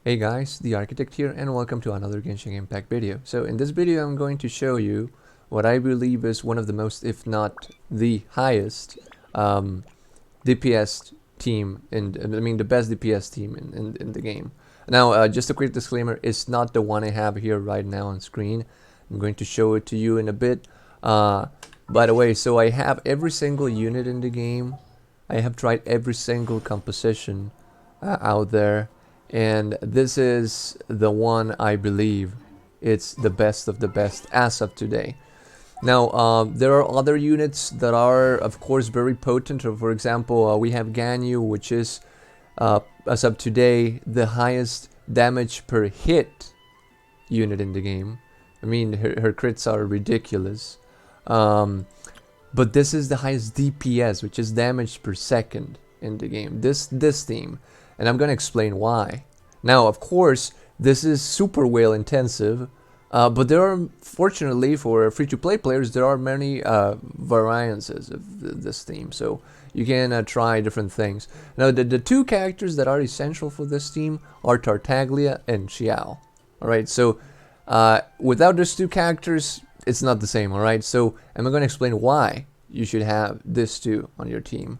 Hey guys, the Architect here and welcome to another Genshin Impact video. So in this video I'm going to show you what I believe is one of the most, if not the highest DPS team the best DPS team in the game. Now just a quick disclaimer, it's not the one I have here right now on screen. I'm going to show it to you in a bit. By the way, so I have every single unit in the game. I have tried every single composition out there. And this is the one I believe it's the best of the best as of today. Now, there are other units that are, of course, very potent. For example, we have Ganyu, which is, as of today, the highest damage per hit unit in the game. I mean, her crits are ridiculous. But this is the highest DPS, which is damage per second in the game. This team. And I'm going to explain why. Now, of course, this is super whale intensive, but there are, fortunately for free-to-play players, there are many variances of this theme, so you can try different things. Now, the two characters that are essential for this team are Tartaglia and Xiao. Alright, so without those two characters, it's not the same, alright? So I'm going to explain why you should have these two on your team.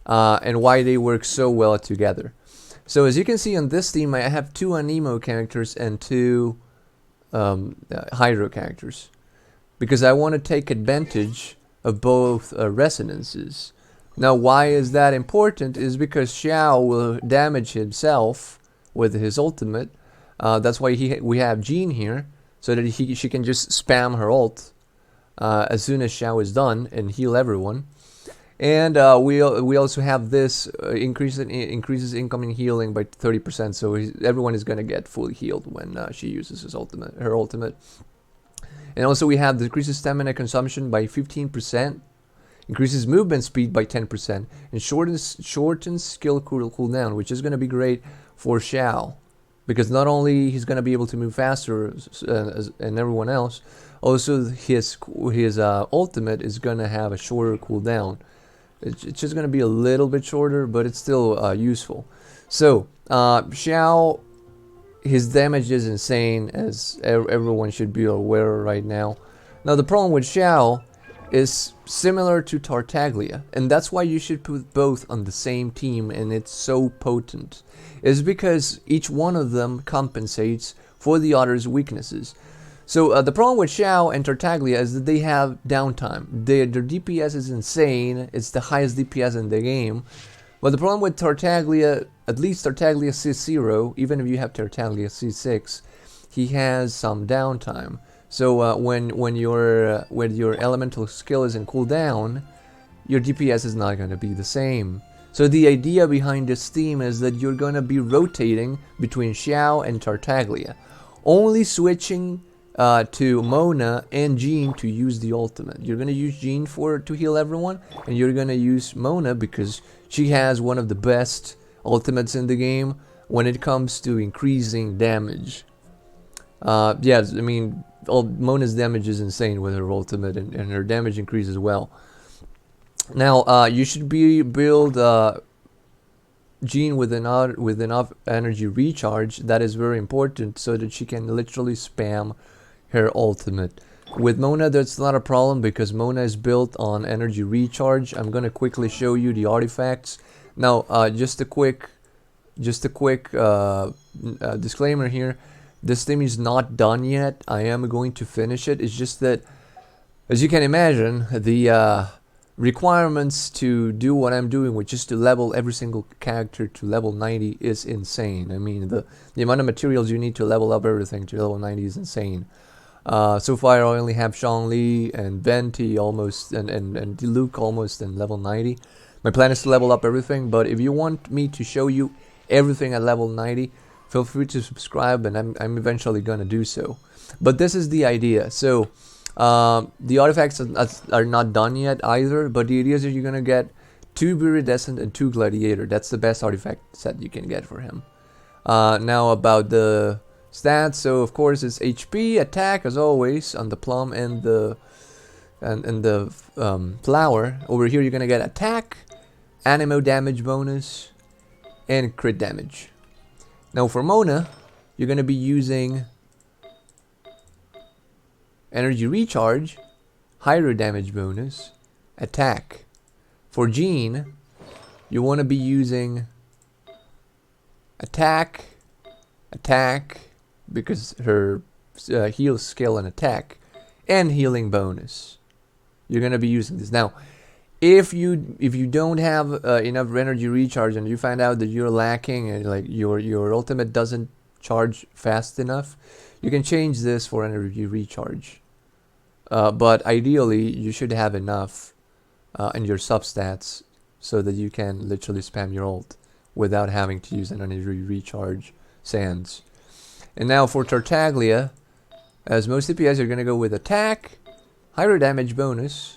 And why they work so well together. So as you can see on this team, I have two Anemo characters and two Hydro characters, because I want to take advantage of both resonances. Now, why is that important? Is because Xiao will damage himself with his ultimate. That's why we have Jean here, so that she can just spam her ult as soon as Xiao is done and heal everyone. And we also have this increases incoming healing by 30%, so everyone is going to get fully healed when she uses her ultimate. And also we have decreases stamina consumption by 15%, increases movement speed by 10%, and shortens skill cooldown, which is going to be great for Xiao, because not only he's going to be able to move faster and everyone else, also his ultimate is going to have a shorter cooldown. It's just going to be a little bit shorter, but it's still useful. So, Xiao, his damage is insane, as everyone should be aware right now. Now, the problem with Xiao is similar to Tartaglia, and that's why you should put both on the same team, and it's so potent. Is because each one of them compensates for the other's weaknesses. So the problem with Xiao and Tartaglia is that they have downtime. Their DPS is insane. It's the highest DPS in the game. But the problem with Tartaglia, at least Tartaglia C0, even if you have Tartaglia C6, he has some downtime. So when your elemental skill is in cooldown, your DPS is not going to be the same. So the idea behind this theme is that you're going to be rotating between Xiao and Tartaglia, only switching to Mona and Jean to use the ultimate. You're gonna use Jean to heal everyone, and you're gonna use Mona because she has one of the best ultimates in the game when it comes to increasing damage. Yes, I mean, Mona's damage is insane with her ultimate, and her damage increases as well. Now, you should build Jean with enough energy recharge. That is very important, so that she can literally spam her ultimate. With Mona, that's not a problem because Mona is built on energy recharge. I'm gonna quickly show you the artifacts. Now, just a quick disclaimer here. This theme is not done yet. I am going to finish it. It's just that, as you can imagine, the requirements to do what I'm doing, which is to level every single character to level 90, is insane. I mean, the amount of materials you need to level up everything to level 90 is insane. So far I only have Zhongli and Venti almost, and Luke almost in level 90. My plan is to level up everything, but if you want me to show you everything at level 90, feel free to subscribe, and I'm eventually gonna do so. But this is the idea. So the artifacts are not done yet either, but the idea is that you're gonna get 2 Viridescent and 2 Gladiator. That's the best artifact set you can get for him. Now about the stats, so of course it's HP, attack as always on the plum and the flower. Over here you're gonna get attack, anemo damage bonus, and crit damage. Now for Mona, you're gonna be using energy recharge, higher damage bonus, attack. For Jean, you want to be using attack, because her heal skill and attack, and healing bonus. You're gonna be using this. Now, if you don't have enough energy recharge and you find out that you're lacking and like your ultimate doesn't charge fast enough, you can change this for energy recharge. But ideally, you should have enough in your substats so that you can literally spam your ult without having to use an energy recharge sands. And now for Tartaglia, as most DPS, you're gonna go with attack, higher damage bonus,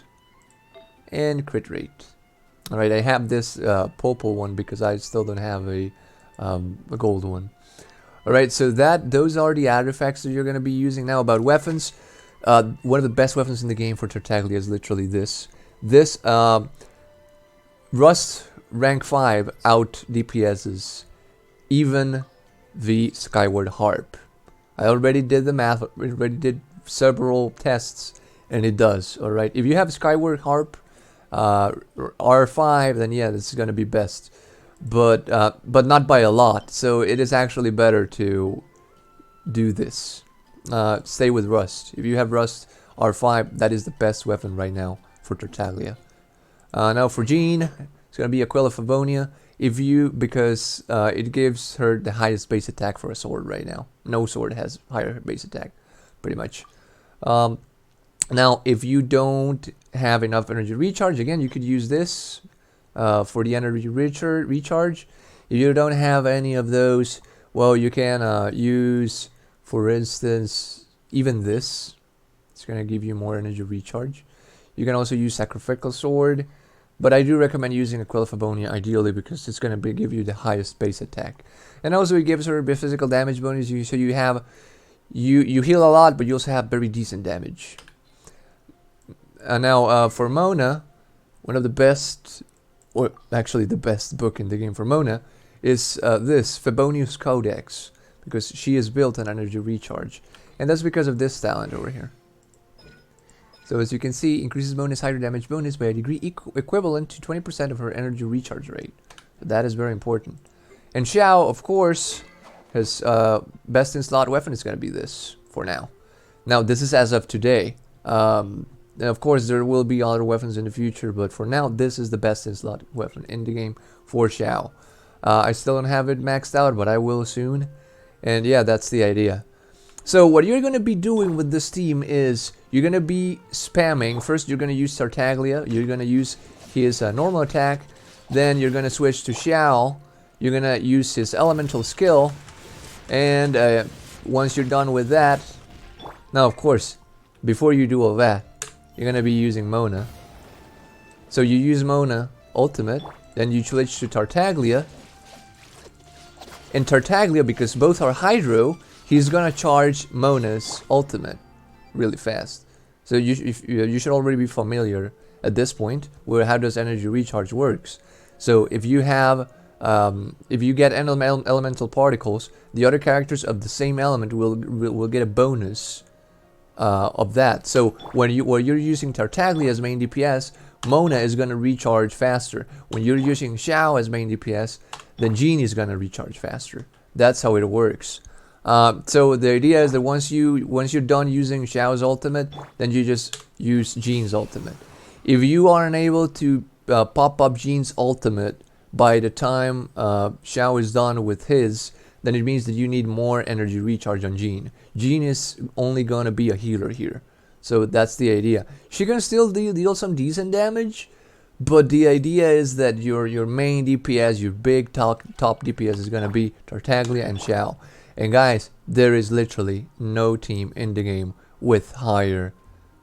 and crit rate. Alright, I have this purple one because I still don't have a gold one. Alright, so those are the artifacts that you're gonna be using. Now about weapons, one of the best weapons in the game for Tartaglia is literally this. This Rust rank 5 out DPS's even the Skyward Harp. I already did the math, already did several tests, and it does. Alright, if you have Skyward Harp R5, then yeah, this is gonna be best, but not by a lot. So it is actually better to do this. Stay with Rust. If you have Rust R5, that is the best weapon right now for Tartaglia. Now for Jean, it's gonna be Aquila Favonia. Because it gives her the highest base attack for a sword right now. No sword has higher base attack, pretty much. Now, if you don't have enough energy recharge, again, you could use this for the energy recharge. If you don't have any of those, well, you can use, for instance, even this. It's going to give you more energy recharge. You can also use Sacrificial Sword, but I do recommend using Aquila Favonia ideally because it's going to give you the highest base attack. And also it gives her a physical damage bonus, so you have you heal a lot, but you also have very decent damage. Now for Mona, one of the best, or actually the best book in the game for Mona is this Favonius Codex, because she is built on energy recharge, and that's because of this talent over here. So as you can see, increases Mona's higher damage bonus by a degree equivalent to 20% of her energy recharge rate. So that is very important. And Xiao, of course, his best in slot weapon is going to be this for now. Now this is as of today. And of course there will be other weapons in the future, but for now this is the best in slot weapon in the game for Xiao. I still don't have it maxed out, but I will soon. And yeah, that's the idea. So what you're going to be doing with this team is you're going to be spamming. First you're going to use Tartaglia. You're going to use his normal attack. Then you're going to switch to Xiao. You're going to use his elemental skill. And once you're done with that, now of course, before you do all that, you're going to be using Mona. So you use Mona ultimate. Then you switch to Tartaglia. And Tartaglia, because both are Hydro, he's gonna charge Mona's ultimate really fast. So you should already be familiar at this point with how does energy recharge works. So if you have if you get elemental particles, the other characters of the same element will get a bonus of that. So when you're using Tartaglia as main DPS, Mona is gonna recharge faster. When you're using Xiao as main DPS, then Jean is gonna recharge faster. That's how it works. So the idea is that once you're done using Xiao's ultimate, then you just use Jean's ultimate. If you are unable to pop up Jean's ultimate by the time Xiao is done with his, then it means that you need more energy recharge on Jean. Jean is only gonna be a healer here. So that's the idea. She can still deal some decent damage, but the idea is that your main DPS, your big top DPS is gonna be Tartaglia and Xiao. And guys, there is literally no team in the game with higher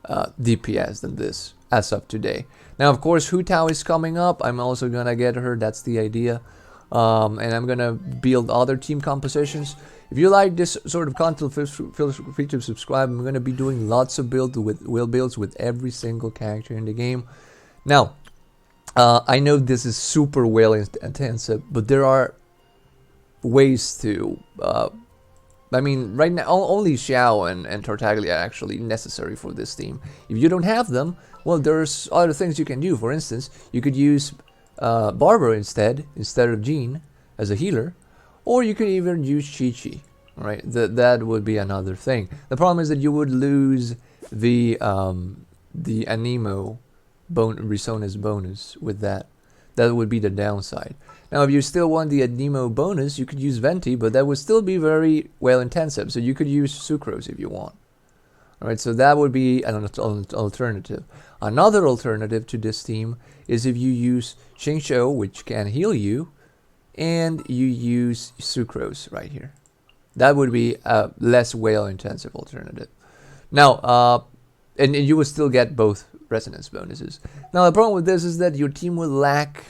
DPS than this as of today. Now, of course, Hu Tao is coming up. I'm also gonna get her. That's the idea. And I'm gonna build other team compositions. If you like this sort of content, feel free to subscribe. I'm gonna be doing lots of builds with every single character in the game. Now, I know this is super well intensive, but there are ways to. I mean, right now only Xiao and Tartaglia are actually necessary for this team. If you don't have them, well, there's other things you can do. For instance, you could use Barber instead of Jean as a healer, or you could even use Chi-Chi. Right, that would be another thing. The problem is that you would lose the Anemo Resonance bonus with that. That would be the downside. Now, if you still want the Anemo bonus, you could use Venti, but that would still be very well intensive. So you could use Sucrose if you want. All right, so that would be an alternative. Another alternative to this team is if you use Xingqiu, which can heal you, and you use Sucrose right here. That would be a less whale-intensive alternative. Now, and you will still get both resonance bonuses. Now, the problem with this is that your team will lack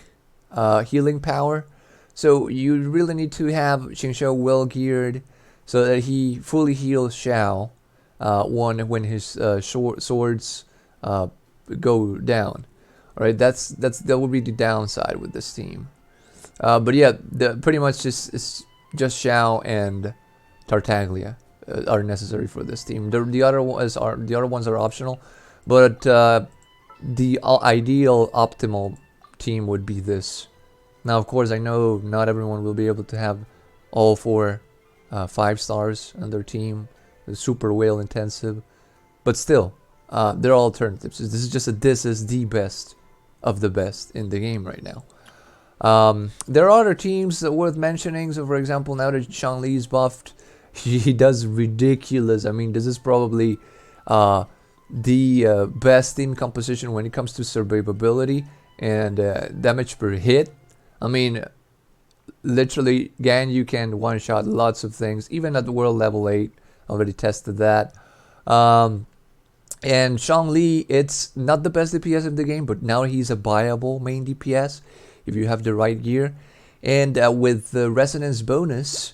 healing power. So you really need to have Xingqiu well geared so that he fully heals Xiao when his swords go down. All right, that would be the downside with this team. But yeah, pretty much it's just Xiao and Tartaglia are necessary for this team. The other ones are optional, but the ideal optimal team would be this. Now, of course, I know not everyone will be able to have all 4 5 stars on their team. It's super whale intensive, but still, there are alternatives. This is the best of the best in the game right now. There are other teams that worth mentioning. So, for example, now that Zhongli is buffed, he does ridiculous. I mean, this is probably the best team composition when it comes to survivability and damage per hit. I mean, literally, Ganyu can one-shot lots of things, even at the world level 8. Already tested that. And Zhongli, it's not the best DPS in the game, but now he's a viable main DPS if you have the right gear. And with the resonance bonus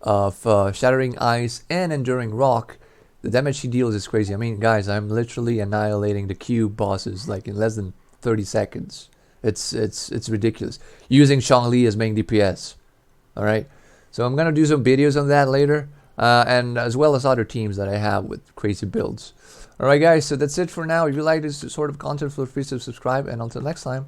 of Shattering Ice and Enduring Rock, the damage he deals is crazy. I mean, guys, I'm literally annihilating the cube bosses like in less than 30 seconds. It's ridiculous. Using Zhongli as main DPS. Alright, so I'm gonna do some videos on that later. And as well as other teams that I have with crazy builds. Alright guys, so that's it for now. If you like this sort of content, feel free to subscribe, and until next time.